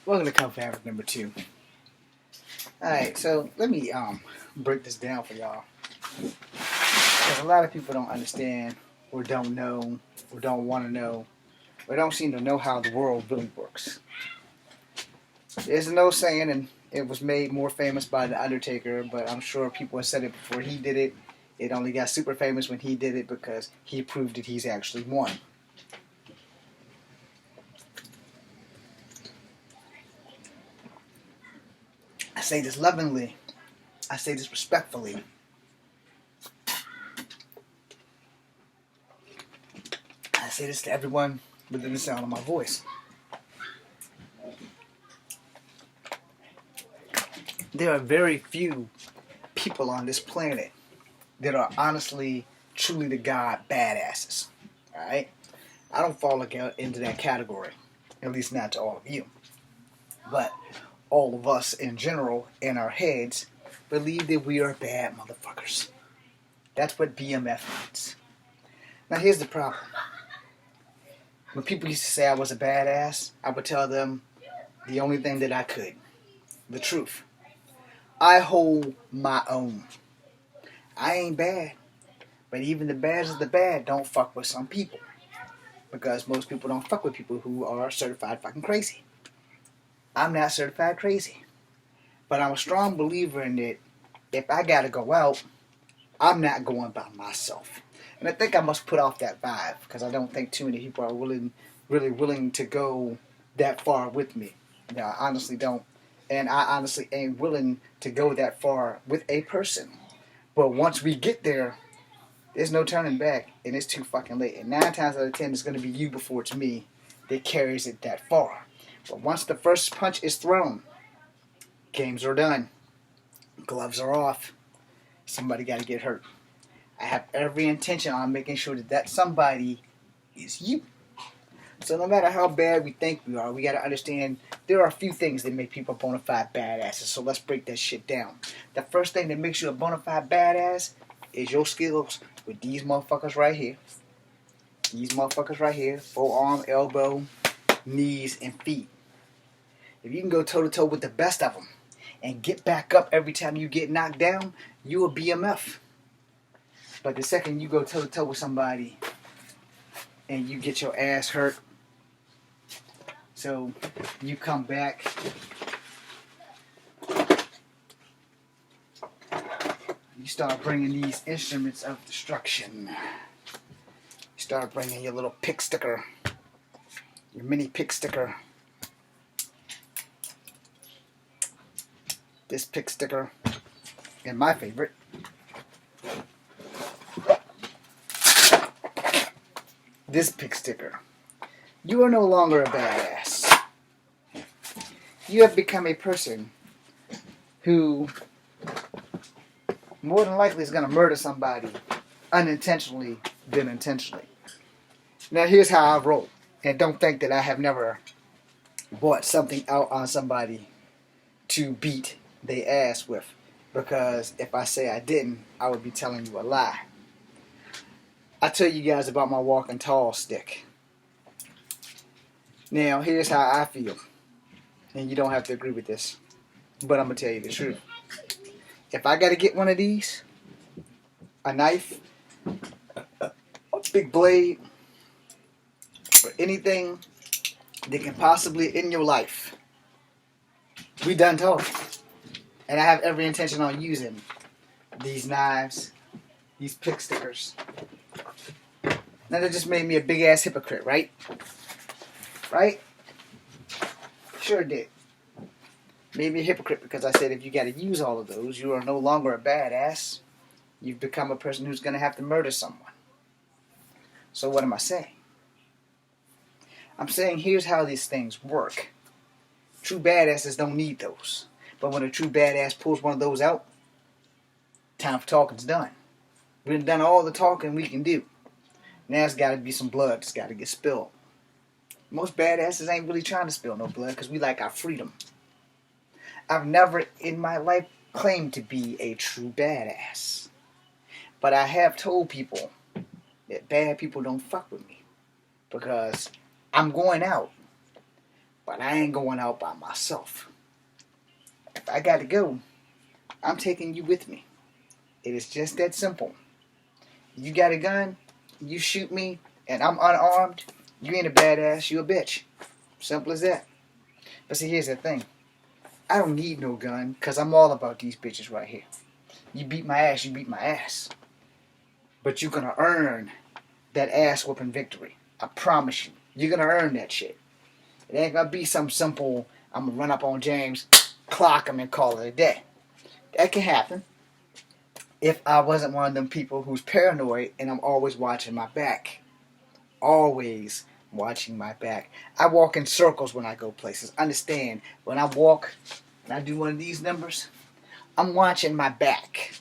Welcome to Cup Fabric number 2. Alright, so let me break this down for y'all. Because a lot of people don't understand, or don't know, or don't want to know, or don't seem to know how the world really works. There's an old saying, and it was made more famous by The Undertaker, but I'm sure people have said it before he did it. It only got super famous when he did it because he proved that he's actually won. I say this lovingly. I say this respectfully. I say this to everyone within the sound of my voice. There are very few people on this planet that are honestly, truly to God badasses. Alright? I don't fall into that category. At least not to all of you. But all of us in general, in our heads, believe that we are bad motherfuckers. That's what BMF means. Now here's the problem. When people used to say I was a badass, I would tell them the only thing that I could. The truth. I hold my own. I ain't bad. But even the bads of the bad don't fuck with some people. Because most people don't fuck with people who are certified fucking crazy. I'm not certified crazy. But I'm a strong believer in that if I gotta go out, I'm not going by myself. And I think I must put off that vibe because I don't think too many people are really willing to go that far with me. No, I honestly don't. And I honestly ain't willing to go that far with a person. But once we get there, there's no turning back, and it's too fucking late. And 9 times out of 10, it's going to be you before it's me that carries it that far. But once the first punch is thrown, games are done. Gloves are off. Somebody got to get hurt. I have every intention on making sure that somebody is you. So no matter how bad we think we are, we got to understand there are a few things that make people bona fide badasses. So let's break that shit down. The first thing that makes you a bona fide badass is your skills with these motherfuckers right here. These motherfuckers right here. Forearm, elbow, knees, and feet. If you can go toe to toe with the best of them and get back up every time you get knocked down, you a BMF. But the second you go toe to toe with somebody and you get your ass hurt, so you come back, you start bringing these instruments of destruction. You start bringing your little pick sticker, your mini pick sticker. This pick sticker, and my favorite, this pick sticker. You are no longer a badass. You have become a person who more than likely is going to murder somebody unintentionally than intentionally. Now here's how I roll. And don't think that I have never bought something out on somebody to beat their ass with. Because if I say I didn't, I would be telling you a lie. I tell you guys about my walking tall stick. Now, here's how I feel. And you don't have to agree with this. But I'm going to tell you the truth. If I got to get one of these, a knife, a big blade, or anything that can possibly end your life, we done talking. And I have every intention on using these knives, these pick stickers. Now that just made me a big ass hypocrite, right? Right? Sure did. Made me a hypocrite because I said if you got to use all of those, you are no longer a badass. You've become a person who's going to have to murder someone. So what am I saying? I'm saying here's how these things work. True badasses don't need those. But when a true badass pulls one of those out, time for talking's done. We've done all the talking we can do. Now it's got to be some blood. It's got to get spilled. Most badasses ain't really trying to spill no blood because we like our freedom. I've never in my life claimed to be a true badass. But I have told people that bad people don't fuck with me. Because I'm going out. But I ain't going out by myself. If I got to go, I'm taking you with me. It is just that simple. You got a gun, you shoot me, and I'm unarmed, you ain't a badass, you a bitch. Simple as that. But see, here's the thing. I don't need no gun, because I'm all about these bitches right here. You beat my ass, you beat my ass. But you're going to earn that ass-whooping victory. I promise you. You're going to earn that shit. It ain't going to be some simple, I'm going to run up on James, clock him, and call it a day. That can happen if I wasn't one of them people who's paranoid and I'm always watching my back. Always watching my back. I walk in circles when I go places. Understand, when I walk and I do one of these numbers, I'm watching my back.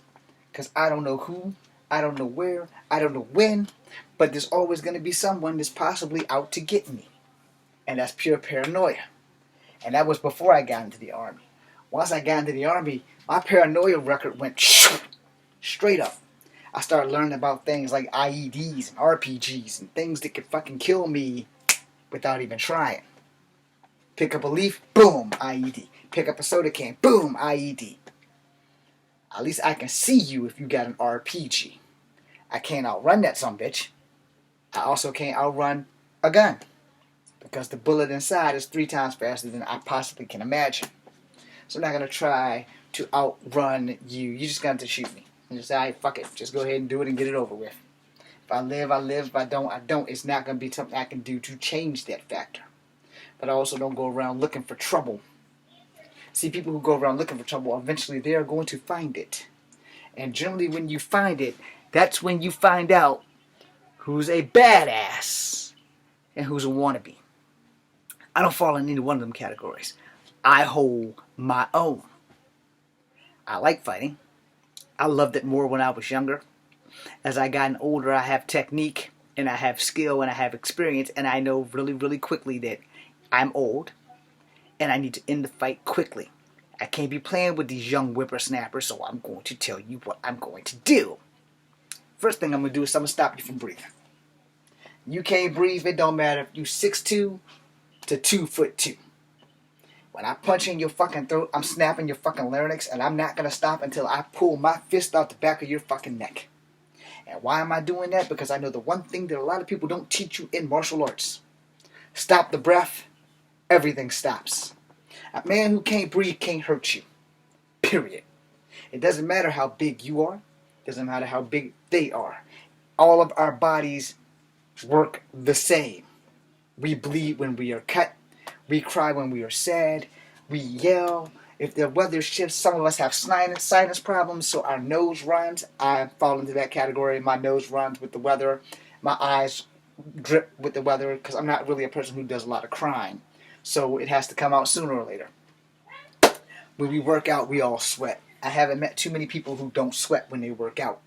Because I don't know who, I don't know where, I don't know when, but there's always going to be someone that's possibly out to get me. And that's pure paranoia. And that was before I got into the Army. Once I got into the Army, my paranoia record went straight up. I started learning about things like IEDs and RPGs and things that could fucking kill me without even trying. Pick up a leaf, boom, IED. Pick up a soda can, boom, IED. At least I can see you if you got an RPG. I can't outrun that sumbitch. I also can't outrun a gun. Because the bullet inside is 3 times faster than I possibly can imagine. So I'm not going to try to outrun you. You just got to shoot me. And just say, all right, fuck it. Just go ahead and do it and get it over with. If I live, I live. If I don't, I don't. It's not going to be something I can do to change that factor. But I also don't go around looking for trouble. See, people who go around looking for trouble, eventually they are going to find it. And generally when you find it, that's when you find out who's a badass and who's a wannabe. I don't fall in either one of them categories. I hold my own. I like fighting. I loved it more when I was younger. As I gotten older, I have technique, and I have skill, and I have experience, and I know really, really quickly that I'm old, and I need to end the fight quickly. I can't be playing with these young whippersnappers, so I'm going to tell you what I'm going to do. First thing I'm going to do is I'm going to stop you from breathing. You can't breathe, it don't matter if you 6'2" to 2'2". When I punch in your fucking throat, I'm snapping your fucking larynx, and I'm not going to stop until I pull my fist out the back of your fucking neck. And why am I doing that? Because I know the one thing that a lot of people don't teach you in martial arts. Stop the breath, everything stops. A man who can't breathe can't hurt you. Period. It doesn't matter how big you are. It doesn't matter how big they are. All of our bodies work the same. We bleed when we are cut. We cry when we are sad. We yell. If the weather shifts, some of us have sinus problems, so our nose runs. I fall into that category. My nose runs with the weather. My eyes drip with the weather because I'm not really a person who does a lot of crying. So it has to come out sooner or later. When we work out, we all sweat. I haven't met too many people who don't sweat when they work out.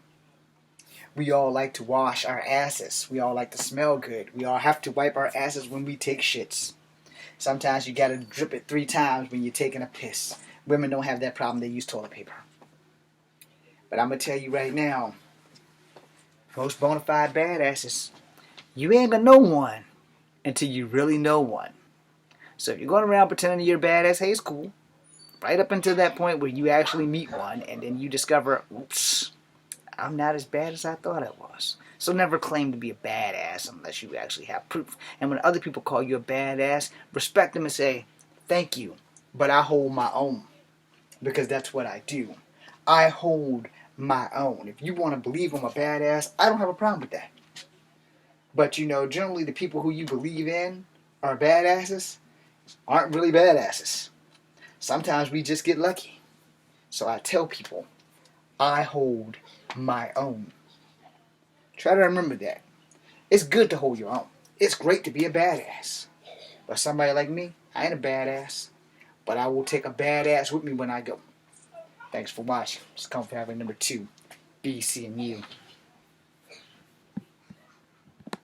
We all like to wash our asses. We all like to smell good. We all have to wipe our asses when we take shits. Sometimes you gotta drip it 3 times when you're taking a piss. Women don't have that problem. They use toilet paper. But I'm gonna tell you right now, most bona fide badasses, you ain't gonna know one until you really know one. So if you're going around pretending you're a badass, hey, it's cool. Right up until that point where you actually meet one and then you discover, oops, I'm not as bad as I thought I was. So never claim to be a badass unless you actually have proof. And when other people call you a badass, respect them and say, thank you, but I hold my own. Because that's what I do. I hold my own. If you want to believe I'm a badass, I don't have a problem with that. But you know, generally the people who you believe in are badasses aren't really badasses. Sometimes we just get lucky. So I tell people, I hold my own. Try to remember that. It's good to hold your own. It's great to be a badass. But somebody like me, I ain't a badass. But I will take a badass with me when I go. Thanks for watching. It's Comfort Having number 2. BC and you.